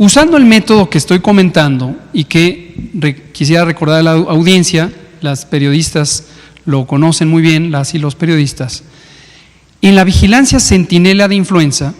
Usando el método que estoy comentando y que quisiera recordar a la audiencia, las periodistas lo conocen muy bien, las y los periodistas, en la vigilancia centinela de influenza,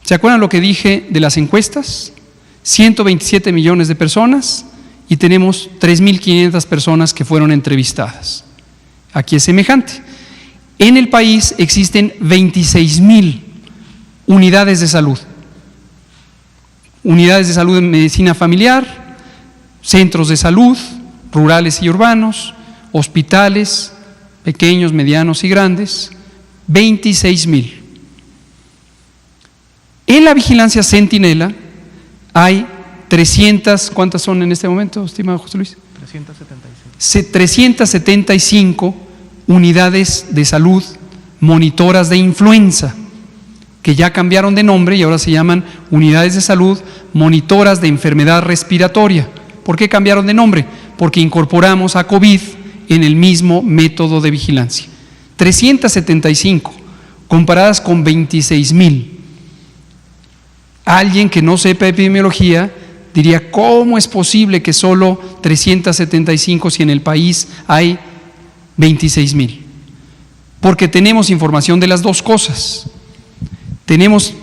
¿se acuerdan lo que dije de las encuestas? 127 millones de personas y tenemos 3.500 personas que fueron entrevistadas. Aquí es semejante. En el país existen 26.000 unidades de salud. Unidades de salud en medicina familiar, centros de salud, rurales y urbanos, hospitales, pequeños, medianos y grandes, 26.000. En la vigilancia centinela hay 300, ¿cuántas son en este momento, estimado José Luis? 375 unidades de salud monitoras de influenza, que ya cambiaron de nombre y ahora se llaman unidades de salud monitoras de enfermedad respiratoria. ¿Por qué cambiaron de nombre? Porque incorporamos a COVID en el mismo método de vigilancia. 375 comparadas con 26.000. Alguien que no sepa epidemiología diría, ¿cómo es posible que solo 375 si en el país hay 26.000? Porque tenemos información de las dos cosas. Tenemos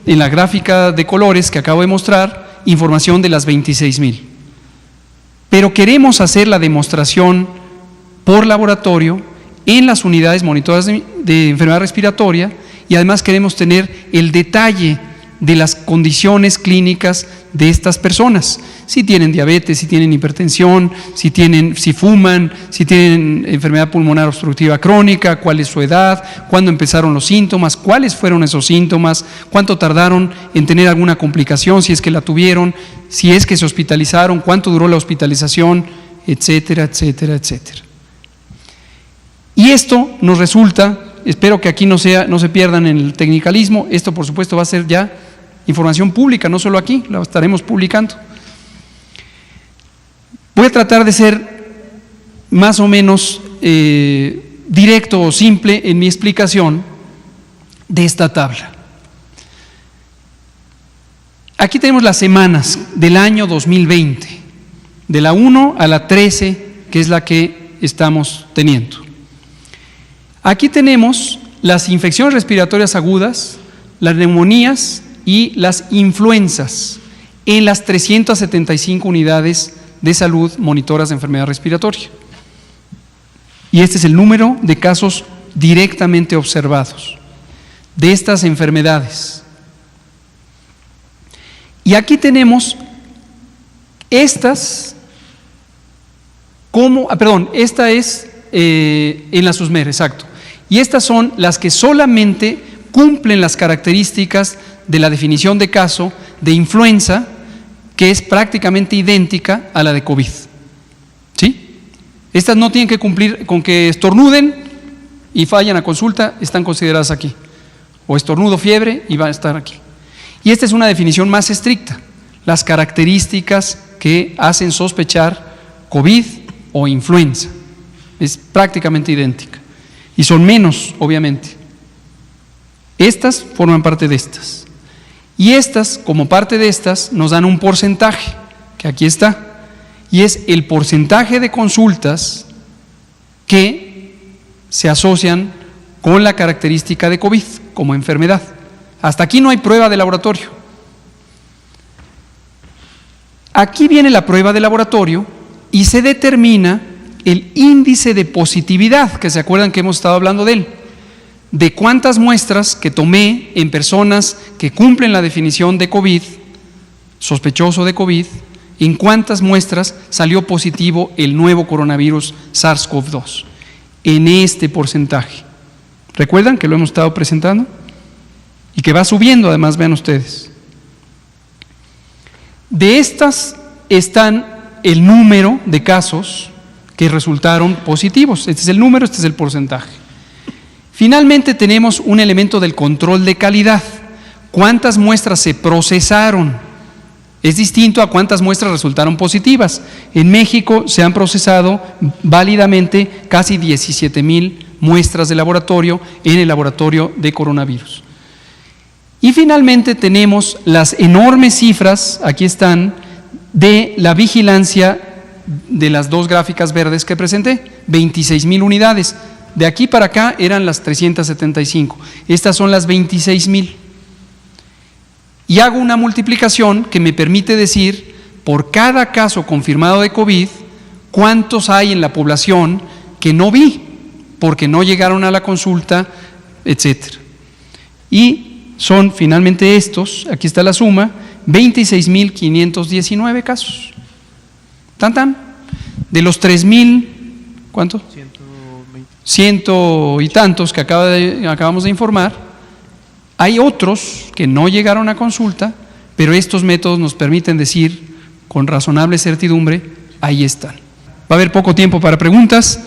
en la gráfica de colores que acabo de mostrar información de las 26.000. Pero queremos hacer la demostración por laboratorio en las unidades monitoras de enfermedad respiratoria y además queremos tener el detalle de las condiciones clínicas de estas personas, si tienen diabetes, si tienen hipertensión, si fuman, si tienen enfermedad pulmonar obstructiva crónica, cuál es su edad, cuándo empezaron los síntomas, cuáles fueron esos síntomas, cuánto tardaron en tener alguna complicación, si es que la tuvieron, si es que se hospitalizaron, cuánto duró la hospitalización, etcétera, etcétera, etcétera. Y esto nos resulta, espero que aquí no se pierdan en el tecnicalismo, esto por supuesto va a ser ya información pública, no solo aquí, la estaremos publicando. Voy a tratar de ser más o menos directo o simple en mi explicación de esta tabla. Aquí tenemos las semanas del año 2020, de la 1 a la 13, que es la que estamos teniendo. Aquí tenemos las infecciones respiratorias agudas, las neumonías y las influencias en las 375 unidades de salud monitoras de enfermedad respiratoria. Y este es el número de casos directamente observados de estas enfermedades. Y aquí tenemos estas esta es en la SUSMER, exacto. Y estas son las que solamente cumplen las características de la definición de caso de influenza, que es prácticamente idéntica a la de COVID. ¿Sí? Estas no tienen que cumplir con que estornuden y fallan a consulta, están consideradas aquí. O estornudo, fiebre y van a estar aquí. Y esta es una definición más estricta, las características que hacen sospechar COVID o influenza. Es prácticamente idéntica. Y son menos, obviamente. Estas forman parte de estas. Y estas, como parte de estas, nos dan un porcentaje, que aquí está, y es el porcentaje de consultas que se asocian con la característica de COVID como enfermedad. Hasta aquí no hay prueba de laboratorio. Aquí viene la prueba de laboratorio y se determina el índice de positividad, que se acuerdan que hemos estado hablando de él, de cuántas muestras que tomé en personas que cumplen la definición de COVID, sospechoso de COVID, en cuántas muestras salió positivo el nuevo coronavirus SARS-CoV-2, en este porcentaje. ¿Recuerdan que lo hemos estado presentando? Y que va subiendo, además, vean ustedes. De estas están el número de casos que resultaron positivos. Este es el número, este es el porcentaje. Finalmente tenemos un elemento del control de calidad. ¿Cuántas muestras se procesaron? Es distinto a cuántas muestras resultaron positivas. En México se han procesado válidamente casi 17,000 muestras de laboratorio en el laboratorio de coronavirus. Y finalmente tenemos las enormes cifras, aquí están, de la vigilancia de las dos gráficas verdes que presenté, 26,000 unidades. De aquí para acá eran las 375, estas son las 26,000. Y hago una multiplicación que me permite decir, por cada caso confirmado de COVID, cuántos hay en la población que no vi, porque no llegaron a la consulta, etcétera. Y son finalmente estos, aquí está la suma, 26,519 casos. Tan tan. De los 3,000, ¿cuánto? 100 y tantos que acabamos de informar, hay otros que no llegaron a consulta, pero estos métodos nos permiten decir con razonable certidumbre, ahí están. Va a haber poco tiempo para preguntas,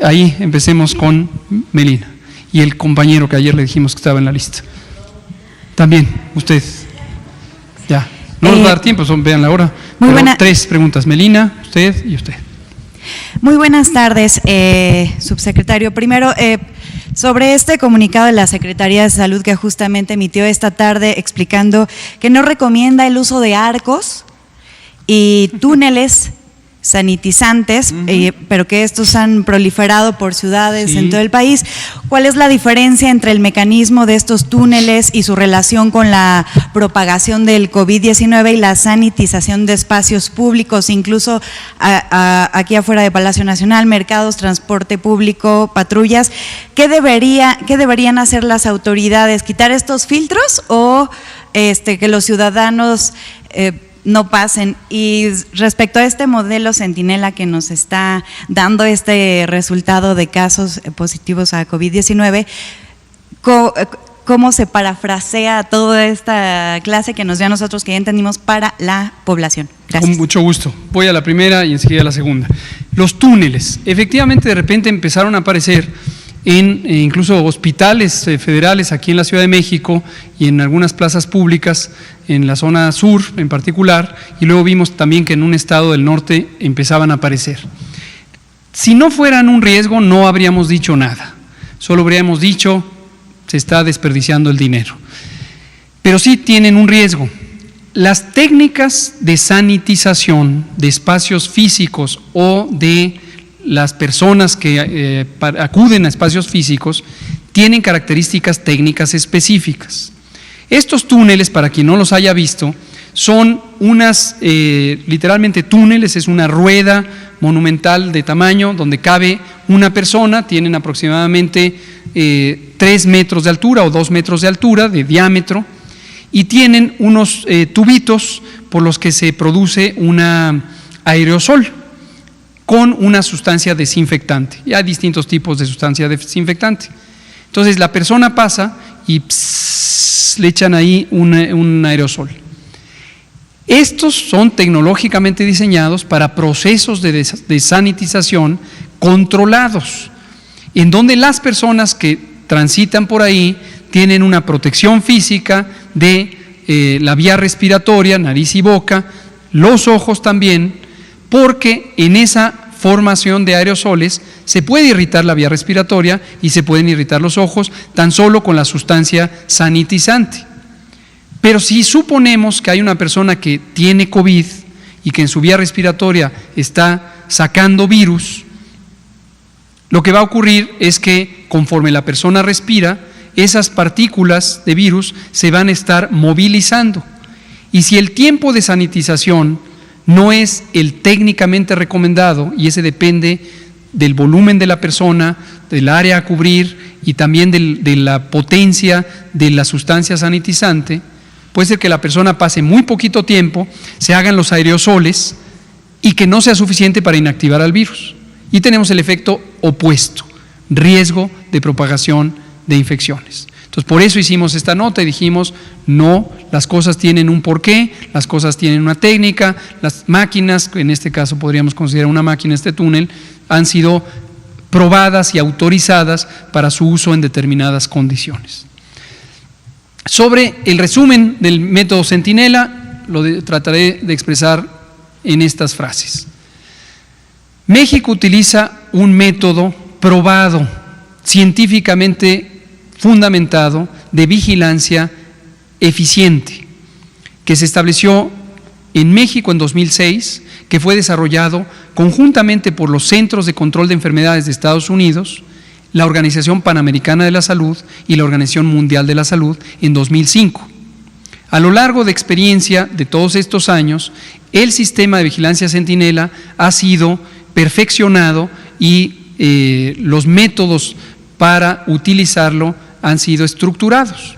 ahí empecemos con Melina y el compañero que ayer le dijimos que estaba en la lista. También, usted. Ya, no nos va a dar tiempo, vean la hora. Tres preguntas, Melina, usted y usted. Muy buenas tardes, subsecretario. Primero, sobre este comunicado de la Secretaría de Salud que justamente emitió esta tarde explicando que no recomienda el uso de arcos y túneles sanitizantes, pero que estos han proliferado por ciudades en todo el país. ¿Cuál es la diferencia entre el mecanismo de estos túneles y su relación con la propagación del COVID-19 y la sanitización de espacios públicos, incluso aquí afuera de Palacio Nacional, mercados, transporte público, patrullas? ¿Qué deberían hacer las autoridades? ¿Quitar estos filtros o que los ciudadanos no pasen? Y respecto a este modelo Centinela que nos está dando este resultado de casos positivos a COVID-19, ¿cómo se parafrasea toda esta clase que nos dio a nosotros, que ya entendimos, para la población? Gracias. Con mucho gusto. Voy a la primera y enseguida a la segunda. Los túneles, efectivamente de repente empezaron a aparecer en incluso hospitales federales aquí en la Ciudad de México y en algunas plazas públicas en la zona sur en particular, y luego vimos también que en un estado del norte empezaban a aparecer. Si no fueran un riesgo no habríamos dicho nada, solo habríamos dicho se está desperdiciando el dinero, pero sí tienen un riesgo. Las técnicas de sanitización de espacios físicos o de las personas que acuden a espacios físicos tienen características técnicas específicas. Estos túneles, para quien no los haya visto, son unas, literalmente túneles, es una rueda monumental de tamaño donde cabe una persona, tienen aproximadamente 3 metros de altura o 2 metros de altura, de diámetro, y tienen unos tubitos por los que se produce una aerosol con una sustancia desinfectante. Y hay distintos tipos de sustancia desinfectante. Entonces la persona pasa y le echan ahí un aerosol. Estos son tecnológicamente diseñados para procesos de sanitización controlados, en donde las personas que transitan por ahí tienen una protección física de la vía respiratoria, nariz y boca, los ojos también, porque en esa formación de aerosoles se puede irritar la vía respiratoria y se pueden irritar los ojos tan solo con la sustancia sanitizante. Pero si suponemos que hay una persona que tiene COVID y que en su vía respiratoria está sacando virus, lo que va a ocurrir es que conforme la persona respira, esas partículas de virus se van a estar movilizando. Y si el tiempo de sanitización no es el técnicamente recomendado, y ese depende del volumen de la persona, del área a cubrir y también de la potencia de la sustancia sanitizante, puede ser que la persona pase muy poquito tiempo, se hagan los aerosoles y que no sea suficiente para inactivar al virus. Y tenemos el efecto opuesto, riesgo de propagación de infecciones. Entonces, por eso hicimos esta nota y dijimos, no, las cosas tienen un porqué, las cosas tienen una técnica, las máquinas, en este caso podríamos considerar una máquina este túnel, han sido probadas y autorizadas para su uso en determinadas condiciones. Sobre el resumen del método Centinela, trataré de expresar en estas frases. México utiliza un método probado, científicamente fundamentado, de vigilancia eficiente que se estableció en México en 2006, que fue desarrollado conjuntamente por los Centros de Control de Enfermedades de Estados Unidos, la Organización Panamericana de la Salud y la Organización Mundial de la Salud en 2005. A lo largo de experiencia de todos estos años, el sistema de vigilancia Centinela ha sido perfeccionado y los métodos para utilizarlo han sido estructurados.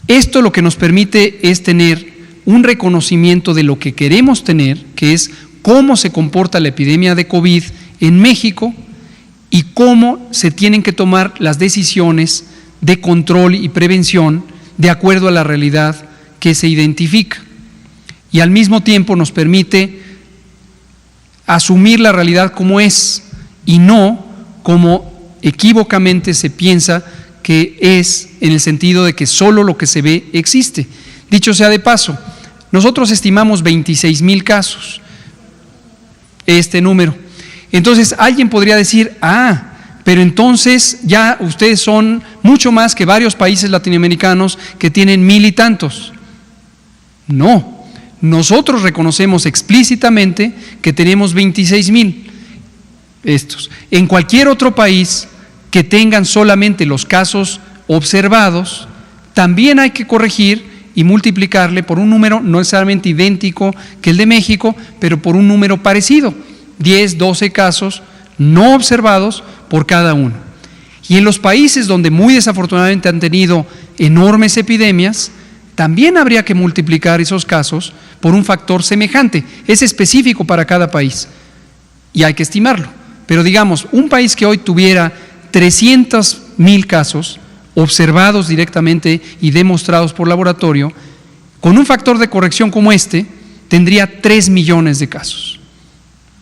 Esto lo que nos permite es tener un reconocimiento de lo que queremos tener, que es cómo se comporta la epidemia de COVID en México y cómo se tienen que tomar las decisiones de control y prevención de acuerdo a la realidad que se identifica. Y al mismo tiempo nos permite asumir la realidad como es y no como equívocamente se piensa que es, en el sentido de que solo lo que se ve existe. Dicho sea de paso, nosotros estimamos 26,000 casos, este número. Entonces alguien podría decir, pero entonces ya ustedes son mucho más que varios países latinoamericanos que tienen 1,000 y tantos. No, nosotros reconocemos explícitamente que tenemos 26,000 estos. En cualquier otro país que tengan solamente los casos observados, también hay que corregir y multiplicarle por un número no necesariamente idéntico que el de México, pero por un número parecido, 10, 12 casos no observados por cada uno. Y en los países donde muy desafortunadamente han tenido enormes epidemias, también habría que multiplicar esos casos por un factor semejante. Es específico para cada país y hay que estimarlo. Pero digamos, un país que hoy tuviera 300,000 casos observados directamente y demostrados por laboratorio, con un factor de corrección como este, tendría 3 millones de casos.